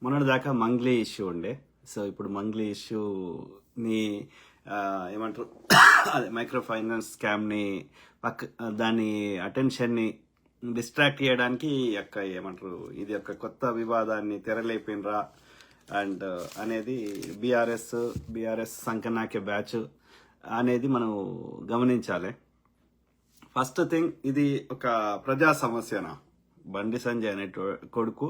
మొన్నటిదాకా మంగ్లీ ఇష్యూ ఉండే. సో ఇప్పుడు మంగ్లీ ఇష్యూని ఏమంటారు అదే మైక్రో ఫైనాన్స్ స్కామ్ని దాని అటెన్షన్ని డిస్ట్రాక్ట్ చేయడానికి ఏమంటారు ఇది ఒక కొత్త వివాదాన్ని తెరలేపినరా అండ్ అనేది బీఆర్ఎస్ సంకనాకే బ్యాచ్ అనేది మనం గమనించాలి. ఫస్ట్ థింగ్, ఇది ఒక ప్రజా సమస్యనా? బండి సంజయ్ అనే కొడుకు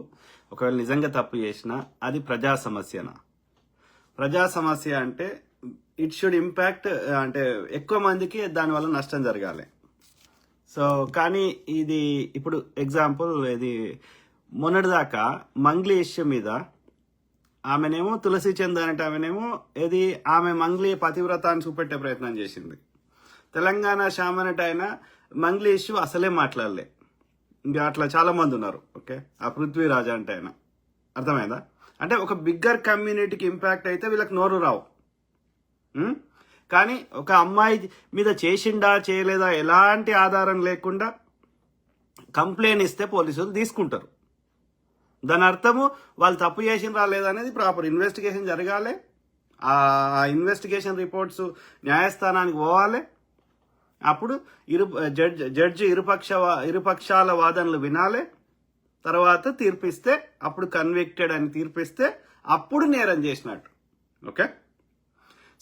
ఒకవేళ నిజంగా తప్పు చేసినా అది ప్రజా సమస్యనా? ప్రజా సమస్య అంటే ఇట్ షుడ్ ఇంపాక్ట్, అంటే ఎక్కువ మందికి దానివల్ల నష్టం జరగాలి. సో కానీ ఇది ఇప్పుడు ఎగ్జాంపుల్, ఇది మొన్నటిదాకా మంగ్లీ ఇష్యూ మీద ఆమెనేమో తులసి చంద్ అనేట ఆమె మంగ్లీ పతివ్రతాన్ని చూపెట్టే ప్రయత్నం చేసింది. తెలంగాణ శ్యామ్ అనేట ఆయన మంగ్లీ ఇష్యూ అసలే మాట్లాడలే. ఇంకా అట్లా చాలా మంది ఉన్నారు. ఓకే, ఆ పృథ్వీరాజ్ అంటే ఆయన, అర్థమైందా? అంటే ఒక బిగ్గర్ కమ్యూనిటీకి ఇంపాక్ట్ అయితే వీళ్ళకి నోరు రావు. కానీ ఒక అమ్మాయి మీద చేసిండా చేయలేదా ఎలాంటి ఆధారం లేకుండా కంప్లైంట్ ఇస్తే పోలీసులు తీసుకుంటారు. దాని అర్థము వాళ్ళు తప్పు చేసిండ్రా లేదా అనేది ప్రాపర్ ఇన్వెస్టిగేషన్ జరగాలి. ఆ ఇన్వెస్టిగేషన్ రిపోర్ట్స్ న్యాయస్థానానికి పోవాలి. అప్పుడు జడ్జి ఇరుపక్షాల వాదనలు వినాలి. తర్వాత తీర్పిస్తే, అప్పుడు కన్విక్టెడ్ అని తీర్పిస్తే అప్పుడు నేరం చేసినట్టు. ఓకే,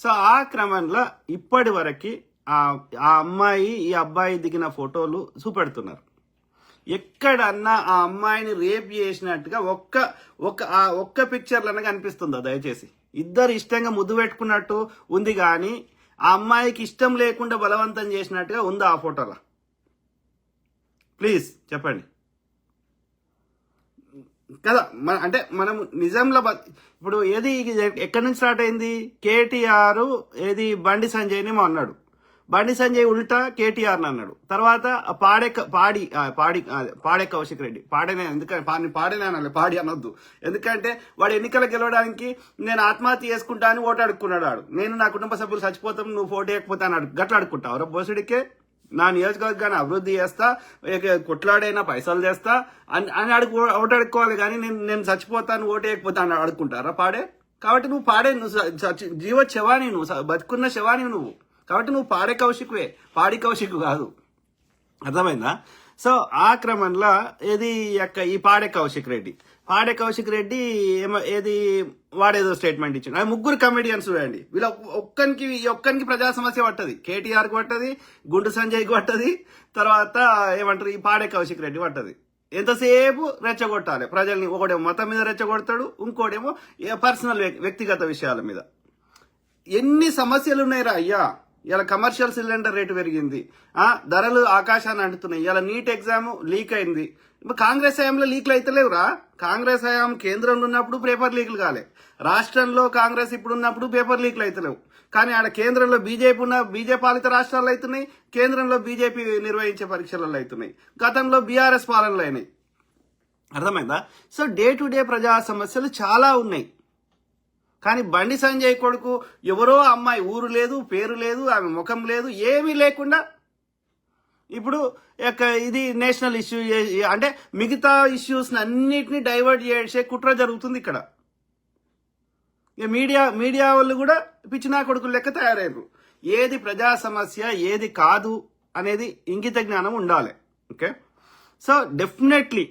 సో ఆ క్రమంలో ఇప్పటి వరకు ఆ అమ్మాయి ఈ అబ్బాయి దిగిన ఫోటోలు చూపెడుతున్నారు. ఎక్కడన్నా ఆ అమ్మాయిని రేప్ చేసినట్టుగా ఒక్క పిక్చర్లన్నా కనిపిస్తుందా? దయచేసి ఇద్దరు ఇష్టంగా ముద్దు పెట్టుకున్నట్టు ఉంది, కానీ ఆ అమ్మాయికి ఇష్టం లేకుండా బలవంతం చేసినట్టుగా ఉందా ఆ ఫోటోలో? ప్లీజ్ చెప్పండి కదా. అంటే మనం నిజంలో ఇప్పుడు ఏది ఎక్కడి నుంచి స్టార్ట్ అయింది? కేటీఆర్ ఏది బండి సంజయ్ని అన్నాడు, బండి సంజయ్ ఉల్టా కేటీఆర్ని అన్నాడు. తర్వాత పాడే కౌశిక్ రెడ్డి, పాడేనే అనాలి, పాడి అనొద్దు. ఎందుకంటే వాడు ఎన్నికలు గెలవడానికి నేను ఆత్మహత్య చేసుకుంటా అని ఓటు అడుక్కున్నాడు. వాడు నేను నా కుటుంబ సభ్యులు చచ్చిపోతాం, నువ్వు ఓటు వేయకపోతా అని గట్లా అడుక్కుంటావు. బోసుడికే నా నియోజకవర్గాన్ని అభివృద్ధి చేస్తా, కొట్లాడైనా పైసలు చేస్తా అని ఓటు అడుక్కోవాలి. కానీ నేను చచ్చిపోతాను ఓటు వేయకపోతా అని అడుక్కుంటారా? పాడే కాబట్టి నువ్వు నువ్వు జీవ శవాని, నువ్వు బతుకున్న శవాని నువ్వు. కాబట్టి నువ్వు పాడి కౌశిక్ కాదు. అర్థమైందా? సో ఆ క్రమంలో ఈ పాడే కౌశిక్ రెడ్డి వాడేదో స్టేట్మెంట్ ఇచ్చిండు. అది ముగ్గురు కమెడియన్స్ చూడండి. వీళ్ళ ఒక్కరికి ప్రజా సమస్య పట్టది. కేటీఆర్కి పట్టది, గుండు సంజయ్కి పట్టది, తర్వాత ఏమంటారు ఈ పాడే కౌశిక్ రెడ్డి పట్టది. ఎంతసేపు రెచ్చగొట్టాలి ప్రజల్ని. ఒకడేమో మతం మీద రెచ్చగొడతాడు, ఇంకోటేమో పర్సనల్ వ్యక్తిగత విషయాల మీద. ఎన్ని సమస్యలు ఉన్నాయిరా అయ్యా. ఇలా కమర్షియల్ సిలిండర్ రేటు పెరిగింది, ధరలు ఆకాశాన్ని అంటున్నాయి. ఇలా నీట్ ఎగ్జామ్ లీక్ అయింది. కాంగ్రెస్ హయాంలో లీక్లు అయితే లేవురా. కాంగ్రెస్ హయాం కేంద్రంలో ఉన్నప్పుడు పేపర్ లీకులు కాలే, రాష్ట్రంలో కాంగ్రెస్ ఇప్పుడు ఉన్నప్పుడు పేపర్ లీక్లు అయితే లేవు. కానీ ఆడ కేంద్రంలో బీజేపీ పాలిత రాష్ట్రాల్లో అవుతున్నాయి, కేంద్రంలో బీజేపీ నిర్వహించే పరీక్షలలో అవుతున్నాయి, గతంలో బీఆర్ఎస్ పాలనలు అయినాయి. అర్థమైందా? సో డే టు డే ప్రజా సమస్యలు చాలా ఉన్నాయి. కానీ బండి సంజయ్ కొడుకు ఎవరో అమ్మాయి, ఊరు లేదు, పేరు లేదు, ఆమె ముఖం లేదు, ఏమీ లేకుండా ఇప్పుడు ఇది నేషనల్ ఇష్యూ అంటే మిగతా ఇష్యూస్ అన్నిటినీ డైవర్ట్ చేసే కుట్ర జరుగుతుంది ఇక్కడ. మీడియా వాళ్ళు కూడా పిచ్చినా కొడుకులు లెక్క తయారయ్యారు. ఏది ప్రజా సమస్య, ఏది కాదు అనేది ఇంగిత జ్ఞానం ఉండాలి. ఓకే, సో డెఫినెట్లీ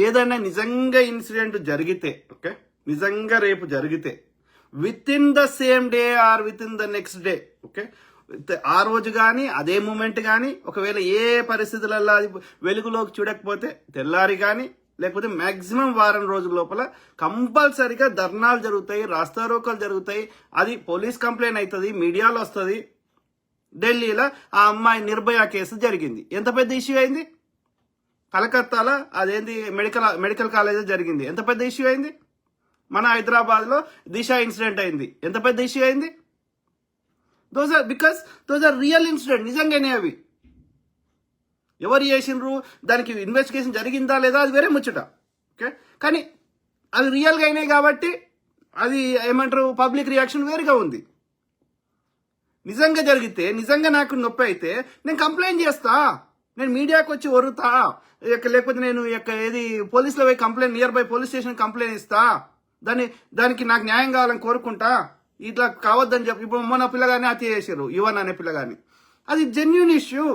ఏదైనా నిజంగా ఇన్సిడెంట్ జరిగితే, ఓకే, నిజంగా రేపు జరిగితే with in the same day or with in the next day, okay, ఆ రోజు కానీ అదే మూమెంట్ కానీ ఒకవేళ ఏ పరిస్థితులలో అది వెలుగులోకి చూడకపోతే తెల్లారి కానీ లేకపోతే మాక్సిమం వారం రోజుల లోపల కంపల్సరీగా ధర్నాలు జరుగుతాయి, రాస్తారోకలు జరుగుతాయి. అది పోలీస్ కంప్లైంట్ అవుతుంది, మీడియాలో వస్తుంది. ఢిల్లీలో ఆ అమ్మాయి నిర్భయ కేసు జరిగింది, ఎంత పెద్ద ఇష్యూ అయింది. కలకత్తాలో అదేంది మెడికల్ కాలేజ్ జరిగింది, ఎంత పెద్ద ఇష్యూ అయింది. మన హైదరాబాద్లో దిశ ఇన్సిడెంట్ అయింది, ఎంత పెద్ద ఇష్యూ అయింది. దోస్ ఆర్ రియల్ ఇన్సిడెంట్, నిజంగానే అవి. ఎవరు చేసిండ్రు, దానికి ఇన్వెస్టిగేషన్ జరిగిందా లేదా అది వేరే ముచ్చట. ఓకే, కానీ అవి రియల్గా అయినాయి కాబట్టి అది ఏమంటారు పబ్లిక్ రియాక్షన్ వేరుగా ఉంది. నిజంగా జరిగితే, నిజంగా నాకు నొప్పి అయితే నేను కంప్లైంట్ చేస్తా. నేను మీడియాకి వచ్చి వరుతా, లేకపోతే నేను ఏది పోలీసులో పోయి complaint, near by police station complaint ఇస్తా, దానికి నాకు న్యాయం కావాలని కోరుకుంటా, ఇట్లా కావద్దని చెప్పి. ఇప్పుడు మొన్న పిల్లగాని హత్య చేశారు, యువన్ అనే పిల్లగాని. అది జెన్యూన్ ఇష్యూ,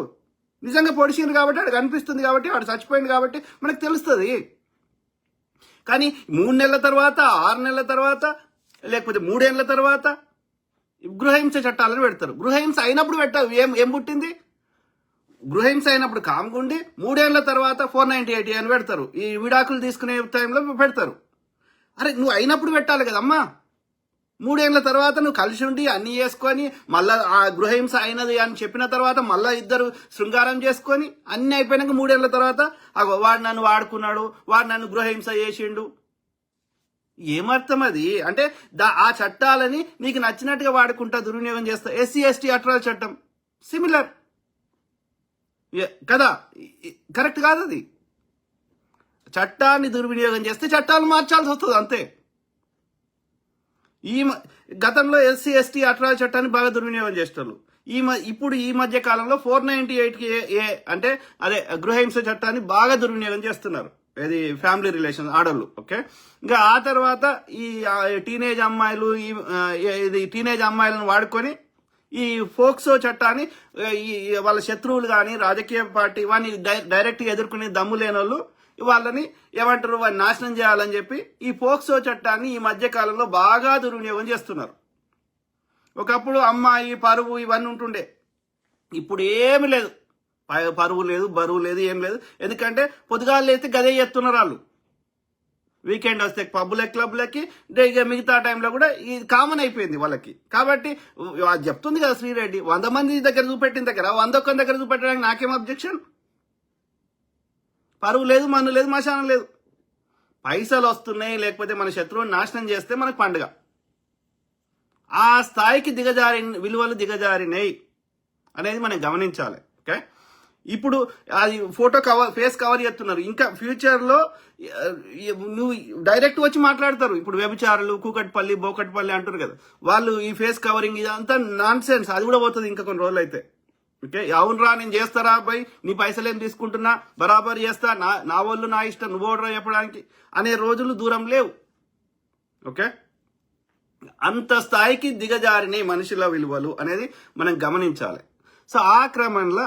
నిజంగా పొడిచింది కాబట్టి వాడికి అనిపిస్తుంది, కాబట్టి వాడు చచ్చిపోయింది కాబట్టి మనకు తెలుస్తుంది. కానీ 3 నెలల తర్వాత, 6 నెలల తర్వాత, లేకపోతే 3 ఏళ్ల తర్వాత గృహహింస చట్టాలను పెడతారు. గృహహింస అయినప్పుడు ఏం పుట్టింది? గృహహింస అయినప్పుడు కామగుండి 3 ఏళ్ల తర్వాత 498 అని పెడతారు. ఈ విడాకులు తీసుకునే టైంలో పెడతారు. అరే నువ్వు అయినప్పుడు పెట్టాలి కదమ్మా. 3 ఏళ్ల తర్వాత నువ్వు కలిసి ఉండి అన్ని చేసుకొని మళ్ళా ఆ గృహహింస అయినది అని చెప్పిన తర్వాత మళ్ళా ఇద్దరు శృంగారం చేసుకొని అన్ని అయిపోయినాక 3 ఏళ్ల తర్వాత వాడు నన్ను వాడుకున్నాడు, వాడు నన్ను గృహహింస చేసిండు. ఏమర్థం అది? అంటే ఆ చట్టాలని నీకు నచ్చినట్టుగా వాడుకుంటా దుర్వినియోగం చేస్తా. ఎస్సీ ఎస్టీ అట్రాల్ చట్టం సిమిలర్ కదా, కరెక్ట్ కాదు అది. చట్టాన్ని దుర్వినియోగం చేస్తే చట్టాలు మార్చాల్సి వస్తుంది అంతే. గతంలో ఎస్సీ ఎస్టీ అట్రాల్ చట్టాన్ని బాగా దుర్వినియోగం చేస్తారు. ఇప్పుడు ఈ మధ్య కాలంలో 498 ఏ అంటే అదే గృహహింస చట్టాన్ని బాగా దుర్వినియోగం చేస్తున్నారు. ఇది ఫ్యామిలీ రిలేషన్ ఆడోళ్ళు. ఓకే, ఇంకా ఆ తర్వాత ఈ టీనేజ్ అమ్మాయిలను వాడుకొని ఈ ఫోక్సో చట్టాన్ని వాళ్ళ శత్రువులు కానీ రాజకీయ పార్టీ వాడిని డైరెక్ట్గా ఎదుర్కొనే దమ్ము లేని వాళ్ళు వాళ్ళని ఏమంటారు, వాడిని నాశనం చేయాలని చెప్పి ఈ పోక్సో చట్టాన్ని ఈ మధ్య కాలంలో బాగా దుర్వినియోగం చేస్తున్నారు. ఒకప్పుడు అమ్మాయి పరువు ఇవన్నీ ఉంటుండే, ఇప్పుడు ఏమి లేదు. పరువు లేదు, బరువు లేదు, ఏం లేదు. ఎందుకంటే పొద్దుగాలు లేస్తే గదే చేస్తున్నారు వాళ్ళు. వీకెండ్ వస్తే పబ్బులకి క్లబ్లకి, మిగతా టైంలో కూడా ఇది కామన్ అయిపోయింది వాళ్ళకి. కాబట్టి చెప్తుంది కదా శ్రీరెడ్డి, 100 మంది దగ్గర చూపెట్టిన దగ్గర 101 దగ్గర చూపెట్టడానికి నాకేం అబ్జెక్షన్? పరువు లేదు, మన్ను లేదు, మశానం లేదు. పైసలు వస్తున్నాయి, లేకపోతే మన శత్రువుని నాశనం చేస్తే మనకు పండుగ. ఆ స్థాయికి విలువలు దిగజారినాయి అనేది మనం గమనించాలి. ఓకే, ఇప్పుడు అది ఫేస్ కవర్ చేస్తున్నారు. ఇంకా ఫ్యూచర్లో నువ్వు డైరెక్ట్ వచ్చి మాట్లాడతారు. ఇప్పుడు వ్యభిచారులు కూకట్పల్లి బోకట్పల్లి అంటారు కదా, వాళ్ళు ఈ ఫేస్ కవరింగ్ ఇదంతా నాన్ సెన్స్. అది కూడా పోతుంది ఇంకా కొన్ని రోజులు అయితే. ఓకే, అవునరా నేను చేస్తారా బై, నీ పైసలు ఏం తీసుకుంటున్నా, బరాబర్ చేస్తా, నా వాళ్ళు నా ఇష్టం, నువ్వు ఓడరా చెప్పడానికి అనే రోజులు దూరం లేవు. ఓకే, అంత స్థాయికి దిగజారినాయి మనుషుల విలువలు అనేది మనం గమనించాలి. సో ఆ క్రమంలో